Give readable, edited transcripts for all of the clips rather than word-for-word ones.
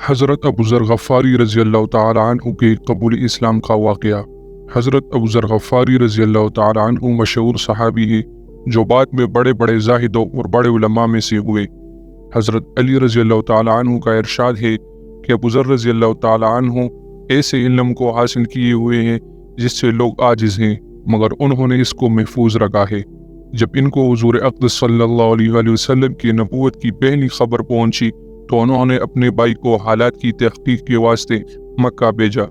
حضرت ابو ذر غفاری رضی اللہ تعالیٰ عنہ کے قبول اسلام کا واقعہ۔ حضرت ابو ذر غفاری رضی اللہ تعالیٰ عنہ مشہور صحابی ہیں جو بعد میں بڑے بڑے زاہدوں اور بڑے علماء میں سے ہوئے۔ حضرت علی رضی اللہ تعالیٰ عنہ کا ارشاد ہے کہ ابو ذر رضی اللہ تعالیٰ عنہ ایسے علم کو حاصل کیے ہوئے ہیں جس سے لوگ عاجز ہیں، مگر انہوں نے اس کو محفوظ رکھا ہے۔ جب ان کو حضور اقدس صلی اللہ علیہ وآلہ وسلم کی نبوت کی پہلی خبر پہنچی تو انہوں نے اپنے بھائی کو حالات کی تحقیق کے واسطے مکہ بھیجا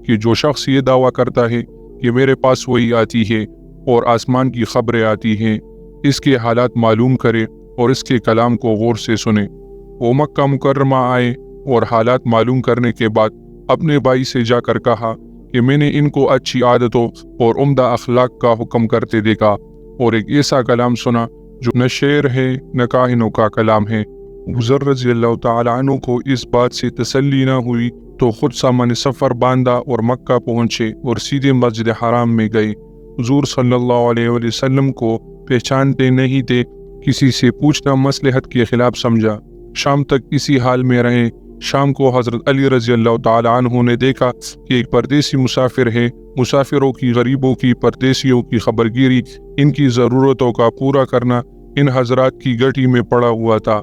کہ جو شخص یہ دعویٰ کرتا ہے کہ میرے پاس وحی آتی ہے اور آسمان کی خبریں آتی ہیں، اس کے حالات معلوم کرے اور اس کے کلام کو غور سے سنے۔ وہ مکہ مکرمہ آئے اور حالات معلوم کرنے کے بعد اپنے بھائی سے جا کر کہا کہ میں نے ان کو اچھی عادتوں اور عمدہ اخلاق کا حکم کرتے دیکھا اور ایک ایسا کلام سنا جو نہ شعر ہے نہ کاہنوں کا کلام ہے۔ ابو ذر رضی اللہ تعالیٰ عنہ کو اس بات سے تسلی نہ ہوئی تو خود سامان سفر باندھا اور مکہ پہنچے اور سیدھے مسجد حرام میں گئے۔ حضور صلی اللہ علیہ وآلہ وسلم کو پہچانتے نہیں تھے، کسی سے پوچھنا مصلحت کے خلاف سمجھا۔ شام تک اسی حال میں رہے۔ شام کو حضرت علی رضی اللہ تعالیٰ عنہ نے دیکھا کہ ایک پردیسی مسافر ہے۔ مسافروں کی، غریبوں کی، پردیسیوں کی خبر گیری، ان کی ضرورتوں کا پورا کرنا ان حضرات کی گٹی میں پڑا ہوا تھا،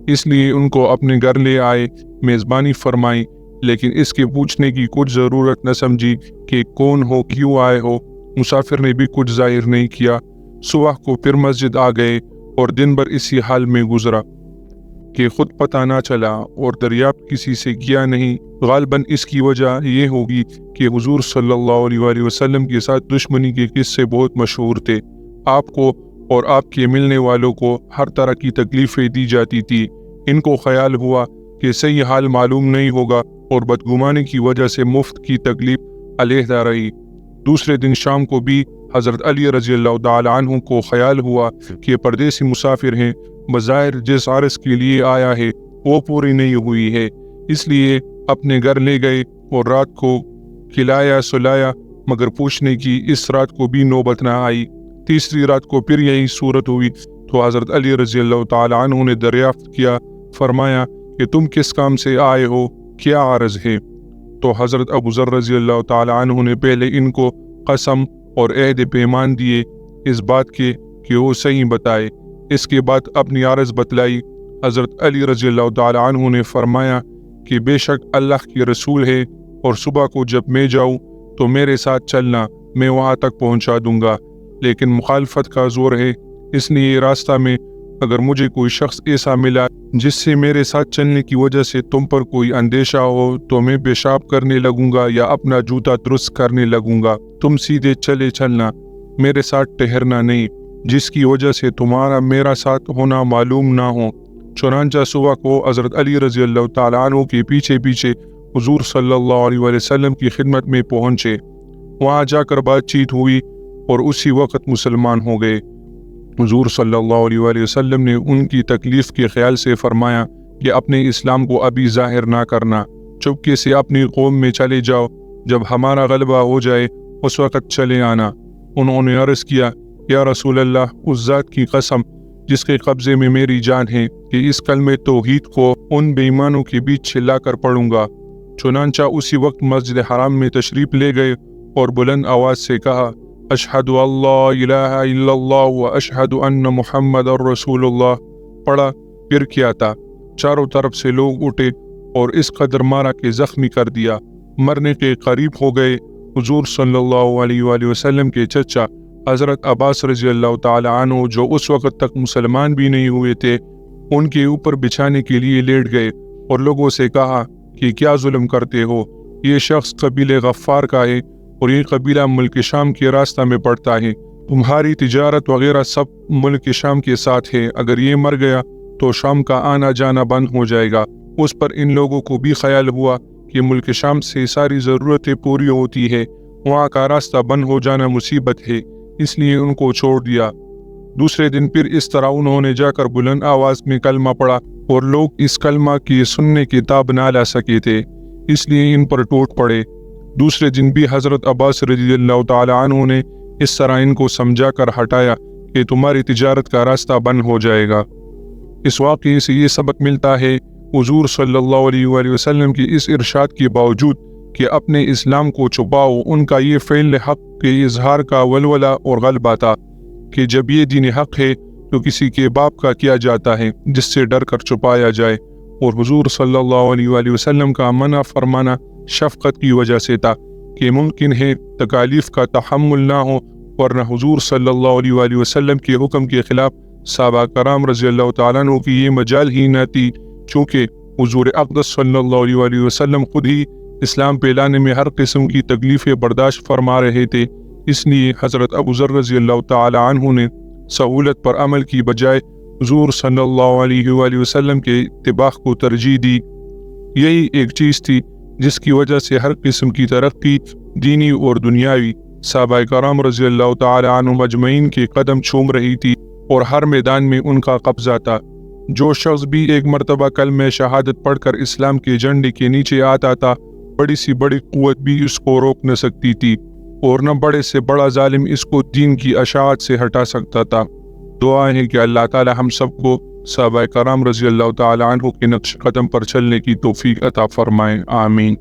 اس لیے ان کو اپنے گھر لے آئے، میزبانی فرمائی، لیکن اس کے پوچھنے کی کچھ ضرورت نہ سمجھی کہ کون ہو، کیوں آئے ہو۔ مسافر نے بھی کچھ ظاہر نہیں کیا۔ صبح کو پھر مسجد آ گئے اور دن بھر اسی حال میں گزرا کہ خود پتہ نہ چلا اور دریافت کسی سے کیا نہیں۔ غالباً اس کی وجہ یہ ہوگی کہ حضور صلی اللہ علیہ وآلہ وسلم کے ساتھ دشمنی کے قصے بہت مشہور تھے۔ آپ کو اور آپ کے ملنے والوں کو ہر طرح کی تکلیفیں دی جاتی تھی۔ ان کو خیال ہوا کہ صحیح حال معلوم نہیں ہوگا اور بدگمانی کی وجہ سے مفت کی تکلیف علیحدہ رہی۔ دوسرے دن شام کو بھی حضرت علی رضی اللہ تعالیٰ عنہ کو خیال ہوا کہ پردیسی مسافر ہیں، بظاہر جس عرض کے لیے آیا ہے وہ پوری نہیں ہوئی ہے، اس لیے اپنے گھر لے گئے اور رات کو کھلایا سلایا، مگر پوچھنے کی اس رات کو بھی نوبت نہ آئی۔ تیسری رات کو پھر یہی صورت ہوئی تو حضرت علی رضی اللہ تعالیٰ عنہ نے دریافت کیا، فرمایا کہ تم کس کام سے آئے ہو، کیا عرض ہے؟ تو حضرت ابو ذر رضی اللہ تعالیٰ عنہ نے پہلے ان کو قسم اور عہد پیمان دیے اس بات کے کہ وہ صحیح بتائے۔ اس کے بعد اپنی عرض بتلائی۔ حضرت علی رضی اللہ تعالیٰ عنہ نے فرمایا کہ بے شک اللہ کے رسول ہے اور صبح کو جب میں جاؤں تو میرے ساتھ چلنا، میں وہاں تک پہنچا دوں گا، لیکن مخالفت کا زور ہے، اس لیے راستہ میں اگر مجھے کوئی شخص ایسا ملا جس سے میرے ساتھ چلنے کی وجہ سے تم پر کوئی اندیشہ ہو تو میں پیشاب کرنے لگوں گا یا اپنا جوتا درست کرنے لگوں گا، تم سیدھے چلے چلنا، میرے ساتھ ٹہرنا نہیں، جس کی وجہ سے تمہارا میرا ساتھ ہونا معلوم نہ ہو۔ چنانچہ صبح کو حضرت علی رضی اللہ تعالیٰ عنہ کے پیچھے پیچھے حضور صلی اللہ علیہ وآلہ وسلم کی خدمت میں پہنچے۔ وہاں جا کر بات چیت ہوئی اور اسی وقت مسلمان ہو گئے۔ حضور صلی اللہ علیہ وآلہ وسلم نے ان کی تکلیف کے خیال سے فرمایا کہ اپنے اسلام کو ابھی ظاہر نہ کرنا، چپکے سے اپنی قوم میں چلے جاؤ، جب ہمارا غلبہ ہو جائے اس وقت چلے آنا۔ انہوں نے عرض کیا، یا رسول اللہ، اس ذات کی قسم جس کے قبضے میں میری جان ہے کہ اس کلمہ توحید کو ان بے ایمانوں کے بیچ چلا کر پڑھوں گا۔ چنانچہ اسی وقت مسجد حرام میں تشریف لے گئے اور بلند آواز سے کہا، اشہد اللہ الہ الا اللہ و اشہد ان محمد رسول اللہ۔ پڑھا، پھر کیا تھا، چاروں طرف سے لوگ اٹھے اور اس قدر مارا کہ زخمی کر دیا، مرنے کے قریب ہو گئے۔ حضور صلی اللہ علیہ وآلہ وسلم کے چچا حضرت عباس رضی اللہ تعالیٰ عنہ جو اس وقت تک مسلمان بھی نہیں ہوئے تھے، ان کے اوپر بچھانے کے لیے لیٹ گئے اور لوگوں سے کہا کہ کیا ظلم کرتے ہو، یہ شخص قبیلہ غفار کا ہے اور یہ قبیلہ ملک شام کے راستہ میں پڑتا ہے، تمہاری تجارت وغیرہ سب ملک شام کے ساتھ ہے، اگر یہ مر گیا تو شام کا آنا جانا بند ہو جائے گا۔ اس پر ان لوگوں کو بھی خیال ہوا کہ ملک شام سے ساری ضرورتیں پوری ہوتی ہے، وہاں کا راستہ بند ہو جانا مصیبت ہے، اس لیے ان کو چھوڑ دیا۔ دوسرے دن پھر اس طرح انہوں نے جا کر بلند آواز میں کلمہ پڑھا اور لوگ اس کلمہ کی سننے کی تاب نہ لا سکے تھے، اس لیے ان پر ٹوٹ پڑے۔ دوسرے دن بھی حضرت عباس رضی اللہ تعالیٰ عنہ نے اس طرح ان کو سمجھا کر ہٹایا کہ تمہاری تجارت کا راستہ بند ہو جائے گا۔ اس واقعے سے یہ سبق ملتا ہے حضور صلی اللہ علیہ وآلہ وسلم کی اس ارشاد کے باوجود کہ اپنے اسلام کو چھپاؤ، ان کا یہ فعل حق کے اظہار کا ولولہ اور غلبہ تھا کہ جب یہ دین حق ہے تو کسی کے باپ کا کیا جاتا ہے جس سے ڈر کر چھپایا جائے، اور حضور صلی اللہ علیہ وآلہ وسلم کا منع فرمانا شفقت کی وجہ سے تھا کہ ممکن ہے تکالیف کا تحمل نہ ہو، ورنہ حضور صلی اللہ علیہ وآلہ وسلم کے حکم کے خلاف صحابہ کرام رضی اللہ تعالیٰ عنہ کی یہ مجال ہی نہ تھی، چونکہ حضور اقدس صلی اللہ علیہ وآلہ وسلم خود ہی اسلام پہ لانے میں ہر قسم کی تکلیفیں برداشت فرما رہے تھے۔ اس لیے حضرت ابو ذر رضی اللہ تعالیٰ عنہ نے سہولت پر عمل کی بجائے حضور صلی اللہ علیہ وآلہ وسلم کے اتباع کو ترجیح دی۔ یہی ایک چیز تھی جس کی وجہ سے ہر قسم کی ترقی دینی اور دنیاوی صحابہ کرام رضی اللہ تعالی عنہم اجمعین کے قدم چھوم رہی تھی اور ہر میدان میں ان کا قبضہ تھا۔ جو شخص بھی ایک مرتبہ کلمہ شہادت پڑھ کر اسلام کے جھنڈے کے نیچے آتا تھا، بڑی سی بڑی قوت بھی اس کو روک نہ سکتی تھی، اور نہ بڑے سے بڑا ظالم اس کو دین کی اشاعت سے ہٹا سکتا تھا۔ دعا ہے کہ اللہ تعالی ہم سب کو صحابہ کرام رضی اللہ تعالی عنہ کے نقش قدم پر چلنے کی توفیق عطا فرمائے، آمین۔